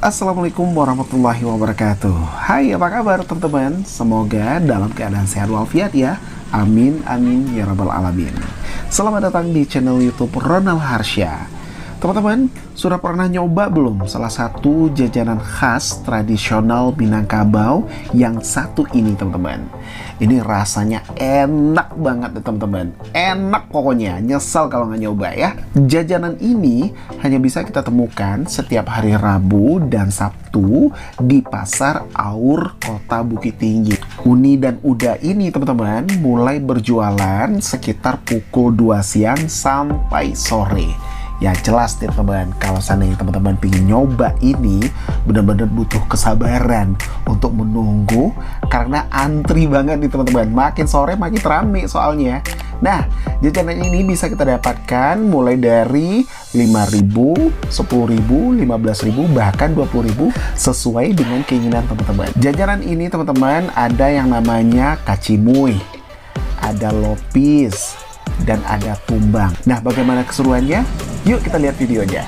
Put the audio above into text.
Assalamualaikum warahmatullahi wabarakatuh. Hai, apa kabar teman-teman? Semoga dalam keadaan sehat walafiat ya. Amin, amin, ya rabbal alamin. Selamat datang di channel YouTube Ronald Harsha. Teman-teman, sudah pernah nyoba belum salah satu jajanan khas tradisional Minangkabau yang satu ini, teman-teman? Ini rasanya enak banget, teman-teman. Enak pokoknya, nyesal kalau nggak nyoba ya. Jajanan ini hanya bisa kita temukan setiap hari Rabu dan Sabtu di Pasar Aur Kota Bukit Tinggi. Uni dan Uda ini, teman-teman, mulai berjualan sekitar pukul 2 siang sampai sore. Ya jelas nih teman-teman, kalau seandainya teman-teman pengen nyoba ini, benar-benar butuh kesabaran untuk menunggu karena antri banget nih teman-teman. Makin sore makin rame soalnya. Nah, jajanan ini bisa kita dapatkan mulai dari 5.000, 10.000, 15.000, bahkan 20.000 sesuai dengan keinginan teman-teman. Jajanan ini teman-teman ada yang namanya kacimui, ada lopis, dan ada tumbang. Nah, bagaimana keseruannya? Yuk kita lihat videonya.